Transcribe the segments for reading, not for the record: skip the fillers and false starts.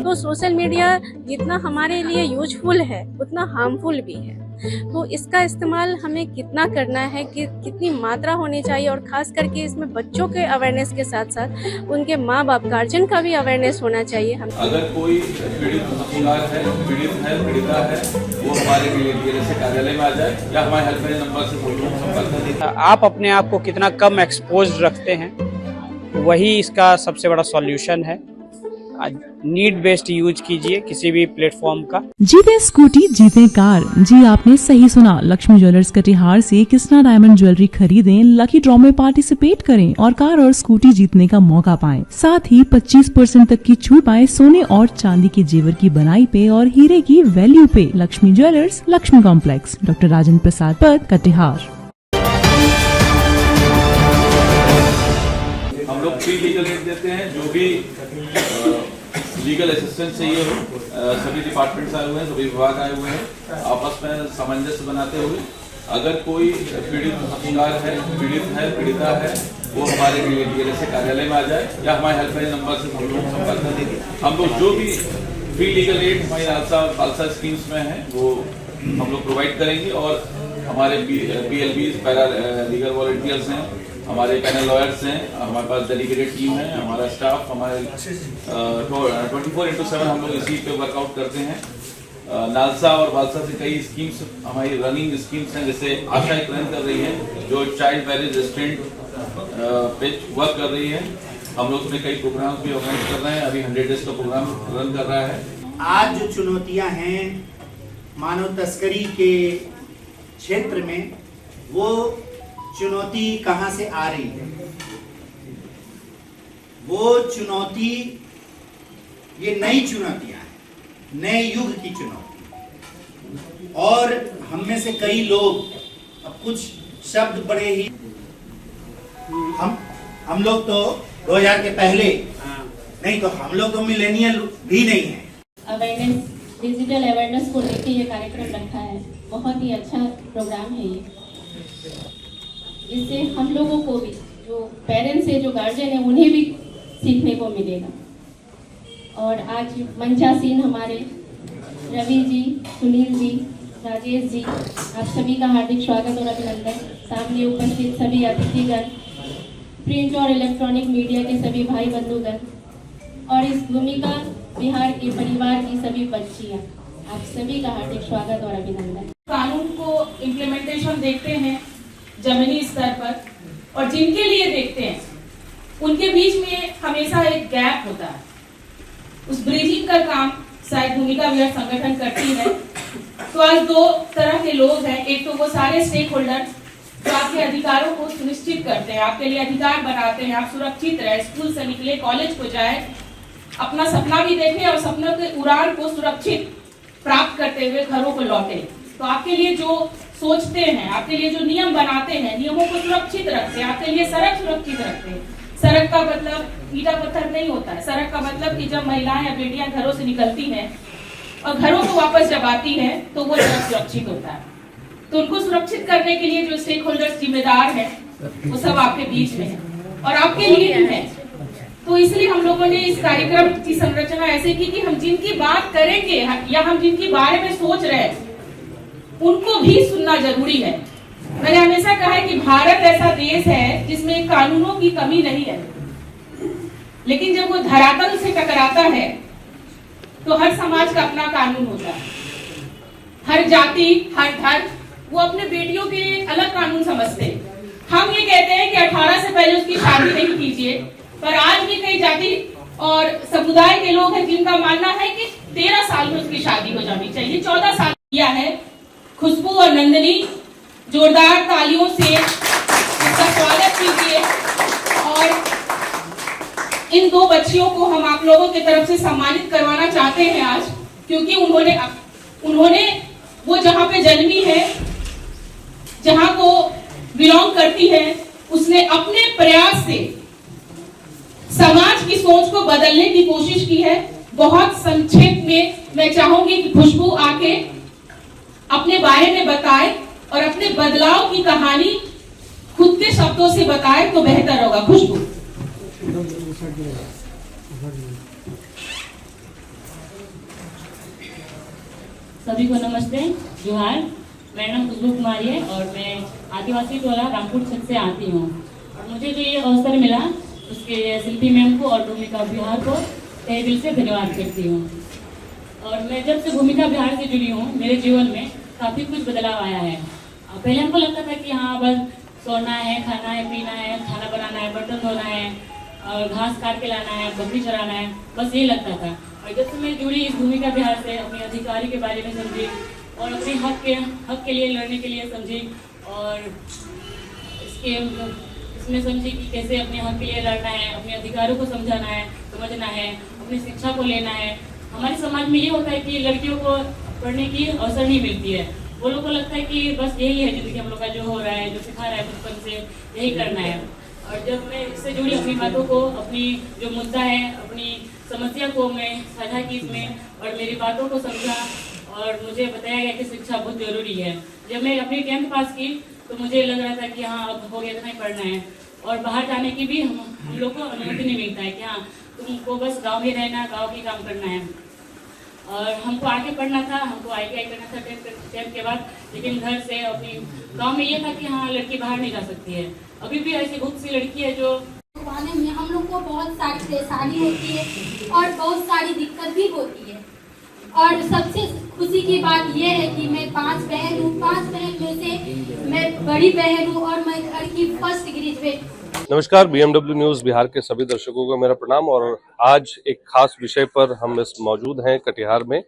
तो social media जितना हमारे लिए यूजफुल है उतना हार्मफुल भी है। तो इसका इस्तेमाल हमें कितना करना है, कि कितनी मात्रा होनी चाहिए, और खास करके इसमें बच्चों के अवेयरनेस के साथ साथ उनके माँ बाप गार्जियन का भी अवेयरनेस होना चाहिए। हम अगर कोई पीड़िता है वो हमारे से कार्यालय में आ जाए या हमारे हेल्पलाइन नंबर से संपर्क करें। आप अपने आप को कितना कम एक्सपोज रखते हैं वही इसका सबसे बड़ा सॉल्यूशन है। नीड बेस्ड यूज कीजिए किसी भी प्लेटफॉर्म का। जीते स्कूटी जीते कार। जी आपने सही सुना, लक्ष्मी ज्वेलर्स कटिहार से कृष्णा डायमंड ज्वेलरी खरीदें, लकी ड्रॉ में पार्टिसिपेट करें और कार और स्कूटी जीतने का मौका पाएं। साथ ही 25% तक की छूट पाएं सोने और चांदी के जेवर की बनाई पे और हीरे की वैल्यू पे। Lakshmi jewellers, Lakshmi complex, doctor Rajendra Prasad Path, Katihar. हम लोग फ्री लीगल एड देते हैं। जो भी लीगल असिस्टेंस चाहिए हो, सभी डिपार्टमेंट्स आए हुए हैं, सभी विभाग आए हुए हैं। आपस में सामंजस्य बनाते हुए अगर कोई पीड़िता है वो हमारे से कार्यालय में आ जाए या हमारे हेल्पलाइन नंबर से संपर्क करें। हम लोग जो भी फ्री लीगल एड हमारी खालसा स्कीम्स में है वो हम लोग प्रोवाइड करेंगे। और हमारे PLBs, पैरा लीगल वॉलंटियर्स हैं, हमारे पैनल लॉयर्स हैं, हमारे पास डेलीगेटेड टीम है, हमारा स्टाफ, हमारे 24/7 हम लोग इसी पे वर्कआउट करते हैं। नालसा और वालसा से कई स्कीम्स हमारी रनिंग स्कीम्स हैं, जैसे आशा एक रन कर रही है जो चाइल्ड मैरिज रेस्टोरेंट पे वर्क कर रही है। हम लोग उसमें कई प्रोग्राम भी ऑर्गेनाइज कर रहे हैं। अभी 100 डेज का प्रोग्राम रन कर रहा है। आज जो चुनौतियां हैं मानव तस्करी के क्षेत्र में, वो चुनौती कहां से आ रही है? वो चुनौती, ये नई चुनौतियां हैं, नए युग की चुनौती। और हम में से कई लोग, अब कुछ शब्द बड़े ही, हम लोग तो 2000 के पहले नहीं, तो हम लोग तो मिलेनियल भी नहीं है। अवेयरनेस, डिजिटल अवेयरनेस को लेकर ये कार्यक्रम रखा है। बहुत ही अच्छा प्रोग्राम है ये, जिससे हम लोगों को भी, जो पेरेंट्स है, जो गार्जियन है, उन्हें भी सीखने को मिलेगा। और आज मंचासीन हमारे रवि जी, सुनील जी, राजेश जी, आप सभी का हार्दिक स्वागत और अभिनंदन। सामने उपस्थित सभी अतिथिगण, प्रिंट और इलेक्ट्रॉनिक मीडिया के सभी भाई बंधुगण और इस भूमिका बिहार के परिवार की सभी बच्चियां, आप सभी का हार्दिक स्वागत और अभिनंदन। कानून को इम्प्लीमेंटेशन देखते हैं जमीनी स्तर पर, और जिनके लिए देखते हैं उनके बीच में हमेशा एक गैप होता है। उस ब्रिजिंग का काम शायद भूमिका विहार संगठन करती है। तो आज दो तरह के लोग हैं। एक तो वो सारे स्टेक होल्डर जो आपके अधिकारों को सुनिश्चित करते हैं, आपके लिए अधिकार बनाते हैं, आप सुरक्षित रहे, स्कूल से निकले, कॉलेज को जाए, अपना सपना भी देखें और सपनों के उड़ान को सुरक्षित प्राप्त करते हुए घरों को लौटे। तो आपके लिए जो सोचते हैं, आपके लिए जो नियम बनाते हैं, नियमों को सुरक्षित रखते हैं, आपके लिए सड़क सुरक्षित रखते हैं। सड़क का मतलब ईटा पत्थर नहीं होता है। सड़क का मतलब कि जब महिलाएं या बेटियां घरों से निकलती हैं और घरों को वापस जब आती हैं तो वो सड़क सुरक्षित होता है। तो उनको सुरक्षित करने के लिए जो स्टेक होल्डर्स जिम्मेदार हैं वो सब आपके बीच में है और आपके लिए ही है। तो इसलिए हम लोगों ने इस कार्यक्रम की संरचना ऐसे की कि हम जिनकी बात करेंगे या हम जिनके बारे में सोच रहे हैं उनको भी सुनना जरूरी है। मैंने हमेशा कहा है कि भारत ऐसा देश है जिसमें कानूनों की कमी नहीं है, लेकिन जब वो धरातल से टकराता है तो हर समाज का अपना कानून होता है। हर जाति, हर धर्म वो अपने बेटियों के अलग कानून समझते हैं। हम ये कहते हैं कि 18 से पहले उसकी शादी नहीं कीजिए, पर आज भी कई जाति और समुदाय के लोग हैं जिनका मानना है कि 13 साल में उसकी शादी हो जानी चाहिए। 14 साल किया है। खुशबू और नंदिनी, जोरदार तालियों से इसका स्वागत कीजिए। और इन दो बच्चियों को हम आप लोगों की तरफ से सम्मानित करवाना चाहते हैं आज, क्योंकि उन्होंने वो जहां पे जन्मी है, जहां को बिलोंग करती है, उसने अपने प्रयास से समाज की सोच को बदलने की कोशिश की है। बहुत संक्षेप में मैं चाहूंगी कि खुशबू आके अपने बारे में बताए और अपने बदलाव की कहानी खुद के शब्दों से बताए तो बेहतर होगा। खुशबू। सभी को नमस्ते, जोहार। मेरा नाम खुशबू कुमारी है और मैं आदिवासी टोला रामपुर छत से आती हूँ। और मुझे जो ये अवसर मिला उसके शिल्पी मैम को और भूमिका बिहार को तहे दिल से धन्यवाद करती हूँ। और मैं जब से भूमिका बिहार से जुड़ी हूँ मेरे जीवन में काफ़ी कुछ बदलाव आया है। पहले हमको लगता था कि हाँ बस सोना है, खाना है, पीना है, खाना बनाना है, बर्तन धोना है और घास काट के लाना है, बकरी चराना है, बस यही लगता था। और जब से मैं जुड़ी इस भूमिका बिहार से अपने अधिकारी के बारे में समझी और अपने हक के लिए लड़ने के लिए समझी और इसमें समझी कि कैसे अपने हक के लिए लड़ना है, अपने अधिकारों को समझाना है, समझना है, अपनी शिक्षा को लेना है। हमारे समाज में ये होता है कि लड़कियों को पढ़ने की अवसर नहीं मिलती है। वो लोग को लगता है कि बस यही है जिंदगी हम लोग का, जो हो रहा है, जो सिखा रहा है बचपन से यही करना है। और जब मैं इससे जुड़ी अपनी बातों को, अपनी जो मुद्दा है, अपनी समस्या को मैं साझा की इसमें और मेरी बातों को समझा और मुझे बताया गया कि शिक्षा बहुत जरूरी है। जब मैं अपनी 10th पास की तो मुझे लग रहा था कि हाँ अब हो गया, इतना ही पढ़ना है और बाहर जाने की भी हम लोग को अनुमति नहीं मिलता है कि हाँ तुमको बस गाँव में रहना, गाँव की काम करना है। और हमको आगे पढ़ना था, हमको ITI करना था 10th के बाद, लेकिन घर से अपनी गांव में ये था कि हाँ लड़की बाहर नहीं जा सकती है। अभी भी ऐसी बहुत सी लड़की है जो पाने में हम लोग को बहुत सारी परेशानी होती है और बहुत सारी दिक्कत भी होती है। और सबसे खुशी की बात यह है कि मैं 5 बहन हूँ, 5 बहन में से मैं बड़ी बहन हूँ और मैं घर की फर्स्ट ग्रेजुएट। नमस्कार, BMW न्यूज़ बिहार के सभी दर्शकों को मेरा प्रणाम। और आज एक खास विषय पर हम मौजूद हैं कटिहार में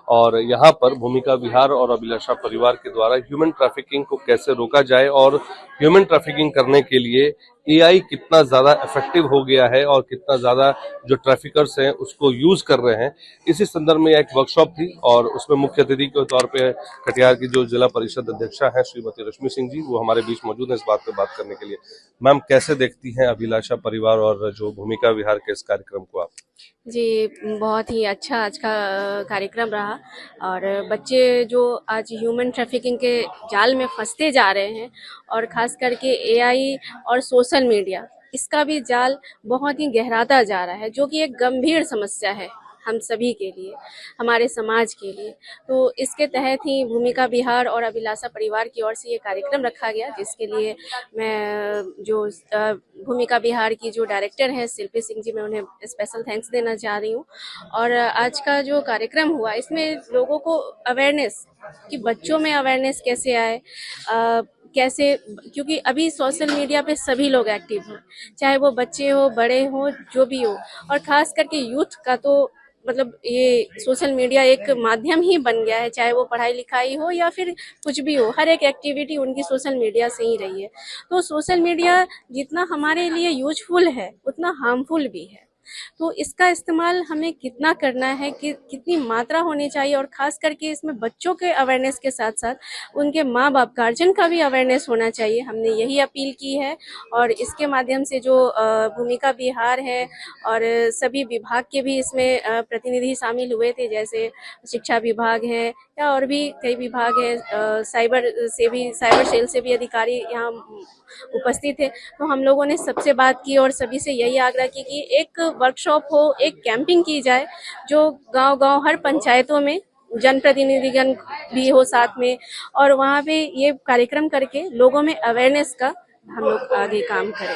और यहाँ पर भूमिका बिहार और अभिलाषा परिवार के द्वारा ह्यूमन ट्रैफिकिंग को कैसे रोका जाए और ह्यूमन ट्रैफिकिंग करने के लिए AI कितना ज़्यादा इफेक्टिव हो गया है और कितना ज़्यादा जो ट्रैफिकर्स हैं उसको यूज़ कर रहे हैं, इसी संदर्भ में एक वर्कशॉप थी और उसमें मुख्य अतिथि के तौर पे कटिहार की जो जिला परिषद अध्यक्षा हैं श्रीमती रश्मि सिंह जी, वो हमारे बीच मौजूद हैं इस बात पे बात करने के लिए। मैम, कैसे देखती हैं अभिलाषा परिवार और जो भूमिका विहार के इस कार्यक्रम को आप? जी, बहुत ही अच्छा आज का कार्यक्रम रहा और बच्चे जो आज ह्यूमन ट्रैफिकिंग के जाल में फंसते जा रहे हैं और ख़ास करके AI और सोशल मीडिया, इसका भी जाल बहुत ही गहराता जा रहा है, जो कि एक गंभीर समस्या है हम सभी के लिए, हमारे समाज के लिए। तो इसके तहत ही भूमिका बिहार और अभिलाषा परिवार की ओर से ये कार्यक्रम रखा गया, जिसके लिए मैं जो भूमिका बिहार की जो डायरेक्टर हैं शिल्पी सिंह जी, मैं उन्हें स्पेशल थैंक्स देना चाह रही हूँ। और आज का जो कार्यक्रम हुआ इसमें लोगों को अवेयरनेस, कि बच्चों में अवेयरनेस कैसे आए, कैसे, क्योंकि अभी सोशल मीडिया पे सभी लोग एक्टिव हैं, चाहे वो बच्चे हो, बड़े हो, जो भी हो। और ख़ास करके यूथ का तो मतलब ये सोशल मीडिया एक माध्यम ही बन गया है, चाहे वो पढ़ाई लिखाई हो या फिर कुछ भी हो, हर एक एक्टिविटी उनकी सोशल मीडिया से ही रही है। तो सोशल मीडिया जितना हमारे लिए यूजफुल है उतना हार्मफुल भी है। तो इसका इस्तेमाल हमें कितना करना है, कि कितनी मात्रा होनी चाहिए, और ख़ास करके इसमें बच्चों के अवेयरनेस के साथ साथ उनके माँ बाप, गार्जियन का भी अवेयरनेस होना चाहिए। हमने यही अपील की है और इसके माध्यम से जो भूमिका बिहार है और सभी विभाग के भी इसमें प्रतिनिधि शामिल हुए थे, जैसे शिक्षा विभाग है या और भी कई विभाग हैं, साइबर सेल से भी अधिकारी यहाँ उपस्थित थे। तो हम लोगों ने सबसे बात की और सभी से यही आग्रह की कि एक वर्कशॉप हो, एक कैंपिंग की जाए, जो गांव-गांव हर पंचायतों में जनप्रतिनिधिगण भी हो साथ में, और वहाँ पे ये कार्यक्रम करके लोगों में अवेयरनेस का हम लोग आगे काम करें।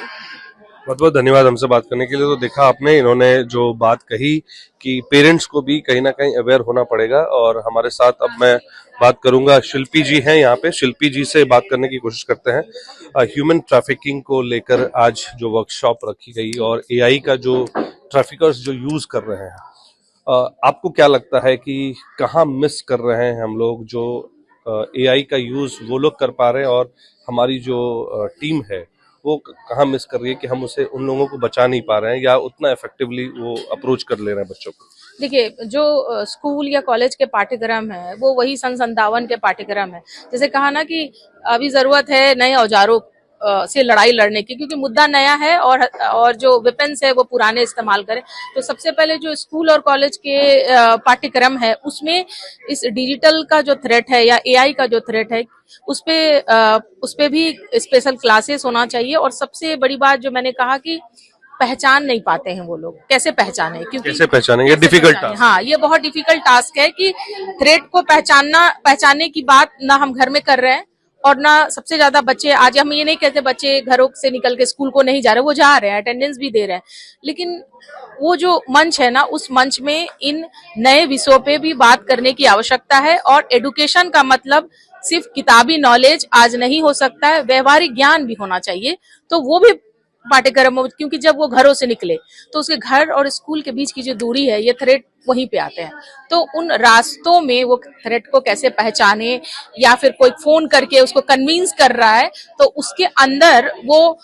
बहुत बहुत धन्यवाद हमसे बात करने के लिए। तो देखा आपने, इन्होंने जो बात कही कि पेरेंट्स को भी कहीं ना कहीं अवेयर होना पड़ेगा। और हमारे साथ अब मैं बात करूंगा, शिल्पी जी हैं यहाँ पे, शिल्पी जी से बात करने की कोशिश करते हैं। ह्यूमन ट्रैफिकिंग को लेकर आज जो वर्कशॉप रखी गई और AI का जो ट्रैफिकर्स जो यूज कर रहे हैं, आपको क्या लगता है कि कहाँ मिस कर रहे हैं हम लोग, जो AI का यूज वो लोग कर पा रहे हैं और हमारी जो टीम है वो कहाँ मिस कर रही है कि हम उसे उन लोगों को बचा नहीं पा रहे हैं या उतना इफेक्टिवली वो अप्रोच कर ले रहे हैं बच्चों को? देखिए, जो स्कूल या कॉलेज के पाठ्यक्रम है वो वही सन 57 के पाठ्यक्रम है। जैसे कहा ना कि अभी जरूरत है नए औजारों से लड़ाई लड़ने की, क्योंकि मुद्दा नया है और जो वेपन्स है वो पुराने इस्तेमाल करें। तो सबसे पहले जो स्कूल और कॉलेज के पाठ्यक्रम है उसमें इस डिजिटल का जो थ्रेट है या एआई का जो थ्रेट है उस पे भी स्पेशल क्लासेस होना चाहिए। और सबसे बड़ी बात जो मैंने कहा कि पहचान नहीं पाते हैं वो लोग, कैसे पहचाने, क्योंकि कैसे पहचानेंगे, डिफिकल्ट टास्क। हाँ, ये बहुत डिफिकल्ट टास्क है कि थ्रेट को पहचानने की बात ना हम घर में कर रहे हैं और ना सबसे ज्यादा बच्चे। आज हम ये नहीं कहते बच्चे घरों से निकल के स्कूल को नहीं जा रहे, वो जा रहे हैं, अटेंडेंस भी दे रहे हैं, लेकिन वो जो मंच है ना, उस मंच में इन नए विषयों पे भी बात करने की आवश्यकता है। और एडुकेशन का मतलब सिर्फ किताबी नॉलेज आज नहीं हो सकता है, व्यवहारिक ज्ञान भी होना चाहिए। तो वो भी पाठ्यक्रम, क्योंकि जब वो घरों से निकले तो उसके घर और स्कूल के बीच की जो दूरी है, ये थ्रेट वहीं पे आते हैं। तो उन रास्तों में वो थ्रेट को कैसे पहचाने, या फिर कोई फोन करके उसको कन्विंस कर रहा है तो उसके अंदर वो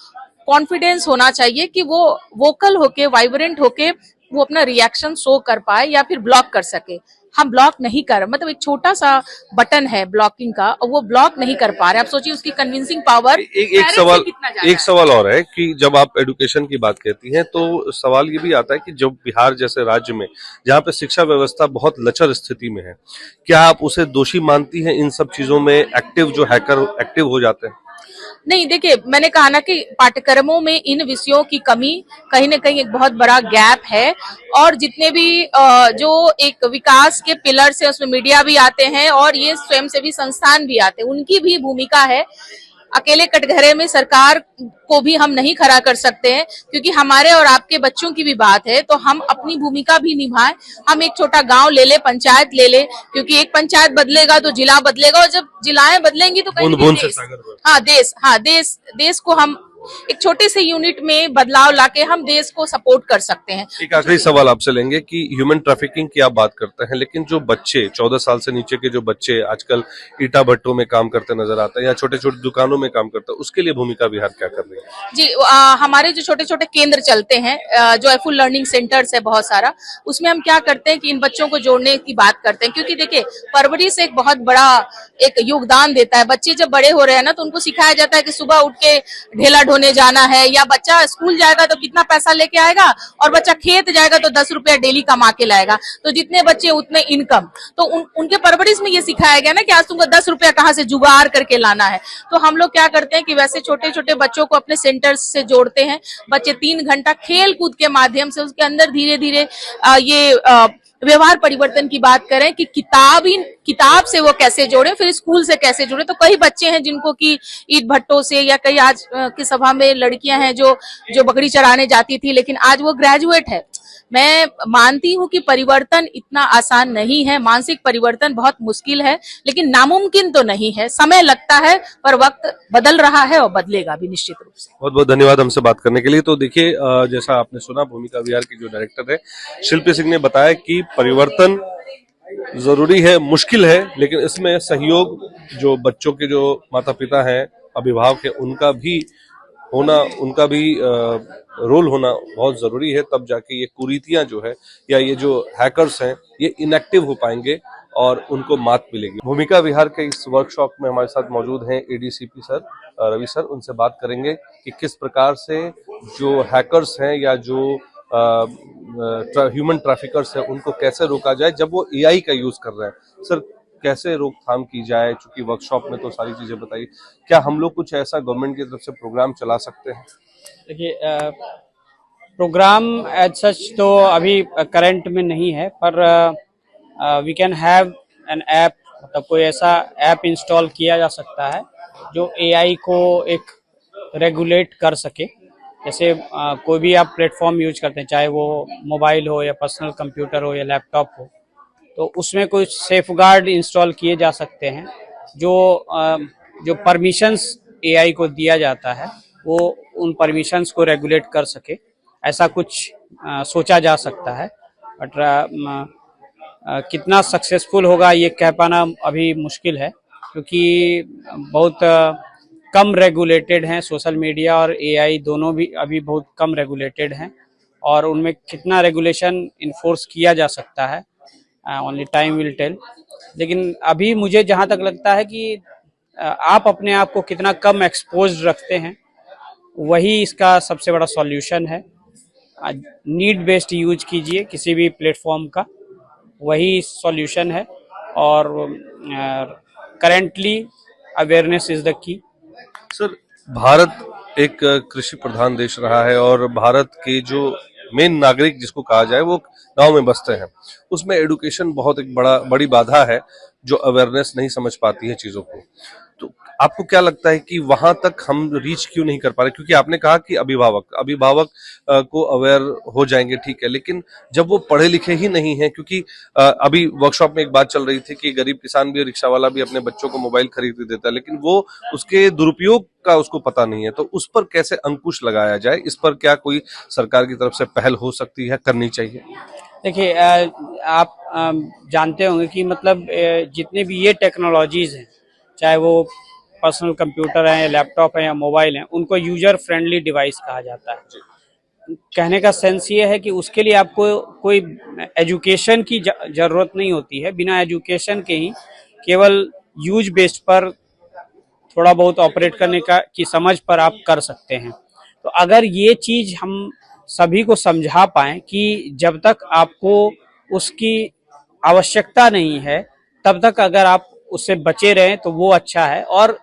कॉन्फिडेंस होना चाहिए कि वो वोकल होके, वाइब्रेंट होके वो अपना रिएक्शन शो कर पाए या फिर ब्लॉक कर सके। हम ब्लॉक नहीं कर, मतलब एक छोटा सा बटन है ब्लॉकिंग का और वो ब्लॉक नहीं कर पा रहे। आप सोचिए उसकी कन्विंसिंग पावर। एक सवाल और है कि जब आप एडुकेशन की बात कहती हैं तो सवाल ये भी आता है कि जब बिहार जैसे राज्य में जहाँ पे शिक्षा व्यवस्था बहुत लचर स्थिति में है, क्या आप उसे दोषी मानती हैं इन सब चीजों में एक्टिव जो हैकर एक्टिव हो जाते हैं? नहीं, देखिए, मैंने कहा ना कि पाठ्यक्रमों में इन विषयों की कमी कहीं ना कहीं एक बहुत बड़ा गैप है। और जितने भी जो एक विकास के पिलर्स है उसमें मीडिया भी आते हैं और ये स्वयंसेवी संस्थान भी आते हैं, उनकी भी भूमिका है। अकेले कटघरे में सरकार को भी हम नहीं खड़ा कर सकते हैं, क्योंकि हमारे और आपके बच्चों की भी बात है, तो हम अपनी भूमिका भी निभाएं। हम एक छोटा गांव ले ले, पंचायत ले ले, क्योंकि एक पंचायत बदलेगा तो जिला बदलेगा, और जब जिलाएं बदलेंगी तो कहीं देश को हम एक छोटे से यूनिट में बदलाव लाके हम देश को सपोर्ट कर सकते हैं। एक आखिरी सवाल आपसे लेंगे कि ह्यूमन ट्रैफिकिंग की आप बात करते हैं, लेकिन जो बच्चे 14 साल से नीचे के जो बच्चे आजकल ईटा भट्टों में काम करते नजर आते हैं या छोटे छोटे दुकानों में काम करते हैं, उसके लिए भूमिका बिहार क्या कर रही है? जी, हमारे जो छोटे छोटे केंद्र चलते हैं, जो फुल लर्निंग सेंटर्स है बहुत सारा, उसमें हम क्या करते हैं कि इन बच्चों को जोड़ने की बात करते हैं। क्योंकि देखिए, परवरिश एक बहुत बड़ा एक योगदान देता है। बच्चे जब बड़े हो रहे हैं ना, तो उनको सिखाया जाता है कि सुबह उठ के ढेला ढोने जाना है, या बच्चा स्कूल जाएगा तो कितना पैसा लेके आएगा, और बच्चा खेत जाएगा तो 10 रुपया डेली कमा के लाएगा। तो जितने बच्चे उतने इनकम। तो उनके परवरिश में ये सिखाया गया ना कि आज तुमको 10 रुपया कहाँ से जुगाड़ करके लाना है। तो हम लोग क्या करते हैं कि वैसे छोटे छोटे बच्चों को अपने सेंटर्स से जोड़ते हैं। बच्चे 3 घंटा खेल कूद के माध्यम से उसके अंदर धीरे धीरे ये व्यवहार परिवर्तन की बात करें कि किताब से वो कैसे जोड़े, फिर स्कूल से कैसे जोड़े। तो कई बच्चे हैं जिनको कि ईट भट्टों से, या कई आज की सभा में लड़कियां हैं जो बकरी चराने जाती थी, लेकिन आज वो ग्रेजुएट है। मैं मानती हूं कि परिवर्तन इतना आसान नहीं है, मानसिक परिवर्तन बहुत मुश्किल है, लेकिन नामुमकिन तो नहीं है। समय लगता है, पर वक्त बदल रहा है और बदलेगा भी निश्चित रूप से। बहुत बहुत धन्यवाद हमसे बात करने के लिए। तो देखिए, जैसा आपने सुना, भूमिका बिहार की जो डायरेक्टर है शिल्पी सिंह ने बताया कि परिवर्तन जरूरी है, मुश्किल है, लेकिन इसमें सहयोग जो बच्चों के जो माता पिता हैं, अभिभावक है, उनका भी रोल होना बहुत जरूरी है। तब जाके ये कुरीतियां जो है या ये जो हैकर्स हैं ये इनएक्टिव हो पाएंगे और उनको मात मिलेगी। भूमिका विहार के इस वर्कशॉप में हमारे साथ मौजूद हैं एडीसीपी सर रवि सर। उनसे बात करेंगे कि किस प्रकार से जो हैकर्स हैं या जो ह्यूमन ट्रैफिकर्स हैं उनको कैसे रोका जाए जब वो एआई का यूज कर रहे हैं। सर, कैसे रोकथाम की जाए? चूंकि वर्कशॉप में तो सारी चीजें बताई, क्या हम लोग कुछ ऐसा गवर्नमेंट की तरफ से प्रोग्राम चला सकते हैं? देखिए, प्रोग्राम एज सच तो अभी करंट में नहीं है, पर we can have an app, मतलब कोई ऐसा ऐप इंस्टॉल किया जा सकता है जो एआई को एक रेगुलेट कर सके। जैसे कोई भी आप प्लेटफॉर्म यूज करते हैं, चाहे वो मोबाइल हो या पर्सनल कंप्यूटर हो या लैपटॉप हो, तो उसमें कुछ सेफगार्ड इंस्टॉल किए जा सकते हैं जो परमिशंस एआई को दिया जाता है वो उन परमिशंस को रेगुलेट कर सके। ऐसा कुछ सोचा जा सकता है, बट कितना सक्सेसफुल होगा ये कह पाना अभी मुश्किल है, क्योंकि बहुत कम रेगुलेटेड हैं। सोशल मीडिया और एआई दोनों भी अभी बहुत कम रेगुलेटेड हैं, और उनमें कितना रेगुलेशन इन्फोर्स किया जा सकता है ओनली टाइम विल टेल। लेकिन अभी मुझे जहाँ तक लगता है कि आप अपने आप को कितना कम एक्सपोज्ड रखते हैं वही इसका सबसे बड़ा सॉल्यूशन है। नीड बेस्ड यूज कीजिए किसी भी प्लेटफॉर्म का, वही सॉल्यूशन है। और currently awareness is the key. Sir, Bharat एक कृषि प्रधान देश रहा है और भारत के जो मेन नागरिक जिसको कहा जाए वो गांव में बसते हैं, उसमें एडुकेशन बहुत एक बड़ी बाधा है जो अवेयरनेस नहीं समझ पाती है चीजों को। तो आपको क्या लगता है कि वहां तक हम रीच क्यों नहीं कर पा रहे? क्योंकि आपने कहा कि अभिभावक को अवेयर हो जाएंगे, ठीक है, लेकिन जब वो पढ़े लिखे ही नहीं है, क्योंकि अभी वर्कशॉप में एक बात चल रही थी कि गरीब किसान भी, रिक्शा वाला भी अपने बच्चों को मोबाइल खरीद देता है, लेकिन वो उसके दुरुपयोग का उसको पता नहीं है। तो उस पर कैसे अंकुश लगाया जाए? इस पर क्या कोई सरकार की तरफ से पहल हो सकती है, करनी चाहिए? देखिए, आप जानते होंगे कि मतलब जितने भी ये टेक्नोलॉजीज हैं, चाहे वो पर्सनल कंप्यूटर है या लैपटॉप है या मोबाइल है, उनको यूजर फ्रेंडली डिवाइस कहा जाता है। कहने का सेंस ये है कि उसके लिए आपको कोई एजुकेशन की जरूरत नहीं होती है। बिना एजुकेशन के ही केवल यूज बेस्ड पर थोड़ा बहुत ऑपरेट करने की समझ पर आप कर सकते हैं। तो अगर ये चीज हम सभी को समझा पाएं कि जब तक आपको उसकी आवश्यकता नहीं है तब तक अगर आप उससे बचे रहें तो वो अच्छा है। और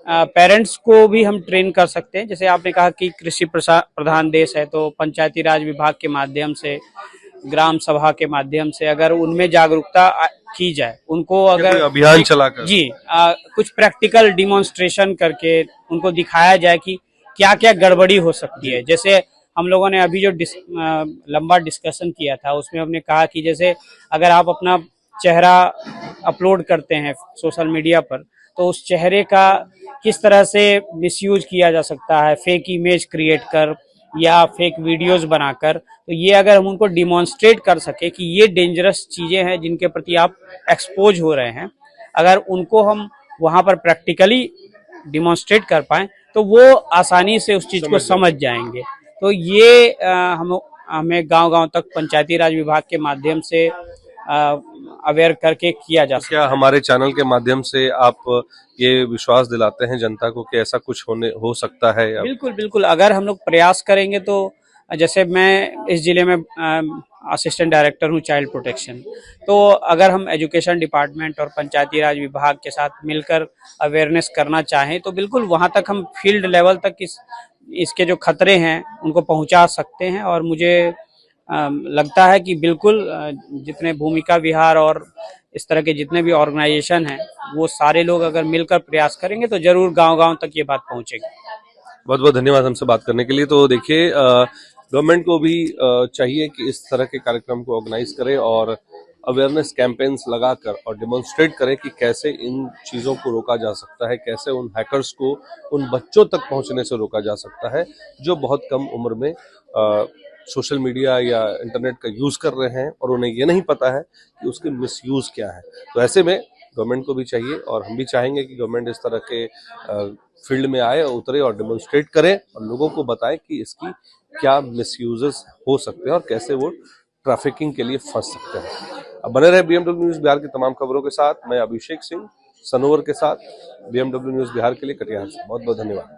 पेरेंट्स को भी हम ट्रेन कर सकते हैं। जैसे आपने कहा कि कृषि प्रधान देश है, तो पंचायती राज विभाग के माध्यम से, ग्राम सभा के माध्यम से अगर उनमें जागरूकता की जाए, उनको अगर अभियान चलाकर कुछ प्रैक्टिकल डिमॉन्स्ट्रेशन करके उनको दिखाया जाए कि क्या क्या गड़बड़ी हो सकती है। जैसे हम लोगों ने अभी जो लंबा डिस्कशन किया था उसमें हमने कहा कि जैसे अगर आप अपना चेहरा अपलोड करते हैं सोशल मीडिया पर, तो उस चेहरे का किस तरह से मिसयूज किया जा सकता है, फेक इमेज क्रिएट कर या फेक वीडियोस बनाकर। तो ये अगर हम उनको डिमॉन्स्ट्रेट कर सके कि ये डेंजरस चीजें हैं जिनके प्रति आप एक्सपोज हो रहे हैं, अगर उनको हम वहां पर प्रैक्टिकली डिमॉन्स्ट्रेट कर पाए तो वो आसानी से उस चीज को समझ जाएंगे। तो ये हमें गांव-गांव तक पंचायती राज विभाग के माध्यम से अवेयर करके किया जा सकता है। क्या हमारे चैनल के माध्यम से आप ये विश्वास दिलाते हैं जनता को कि ऐसा कुछ हो सकता है? बिल्कुल बिल्कुल, अगर हम लोग प्रयास करेंगे तो, जैसे मैं इस जिले में असिस्टेंट डायरेक्टर हूँ चाइल्ड प्रोटेक्शन, तो अगर हम एजुकेशन डिपार्टमेंट और पंचायती राज विभाग के साथ मिलकर अवेयरनेस करना चाहें तो बिल्कुल वहां तक हम फील्ड लेवल तक इसके जो खतरे हैं उनको पहुंचा सकते हैं। और मुझे लगता है कि बिल्कुल जितने भूमिका विहार और इस तरह के जितने भी ऑर्गेनाइजेशन हैं वो सारे लोग अगर मिलकर प्रयास करेंगे तो जरूर गांव-गांव तक ये बात पहुंचेगी। बहुत बहुत धन्यवाद हमसे बात करने के लिए। तो देखिए, गवर्नमेंट को भी चाहिए कि इस तरह के कार्यक्रम को ऑर्गेनाइज करे और अवेयरनेस कैंपेन्स लगाकर और डेमोन्स्ट्रेट करें कि कैसे इन चीज़ों को रोका जा सकता है, कैसे उन हैकर्स को उन बच्चों तक पहुंचने से रोका जा सकता है जो बहुत कम उम्र में सोशल मीडिया या इंटरनेट का यूज़ कर रहे हैं और उन्हें ये नहीं पता है कि उसके मिसयूज़ क्या है। तो ऐसे में गवर्नमेंट को भी चाहिए और हम भी चाहेंगे कि गवर्नमेंट इस तरह के फील्ड में आए और उतरे और डेमोन्स्ट्रेट करे और लोगों को बताएं कि इसकी क्या मिसयूजेस हो सकते हैं और कैसे वो ट्रैफिकिंग के लिए फंस सकते हैं। अब बने रहे BMW न्यूज़ बिहार की तमाम खबरों के साथ। मैं अभिषेक सिंह सनोवर के साथ BMW न्यूज़ बिहार के लिए कटिहार से। बहुत बहुत धन्यवाद।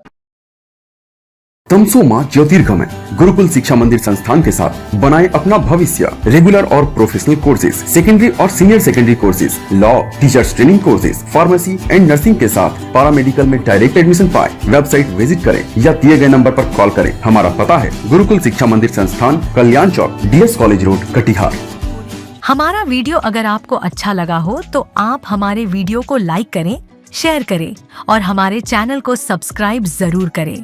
तमसोमा ज्योतिर्गमय गुरुकुल शिक्षा मंदिर संस्थान के साथ बनाए अपना भविष्य। रेगुलर और प्रोफेशनल कोर्सेज, सेकेंडरी और senior secondary courses, law, teachers training courses, pharmacy and nursing के साथ पैरामेडिकल में डायरेक्ट एडमिशन पाए। वेबसाइट विजिट करें या दिए गए नंबर पर कॉल करें। हमारा पता है गुरुकुल शिक्षा मंदिर संस्थान, कल्याण चौक, DS कॉलेज रोड, कटिहार। हमारा वीडियो अगर आपको अच्छा लगा हो तो आप हमारे वीडियो को लाइक करें, शेयर करें और हमारे चैनल को सब्सक्राइब जरूर करें।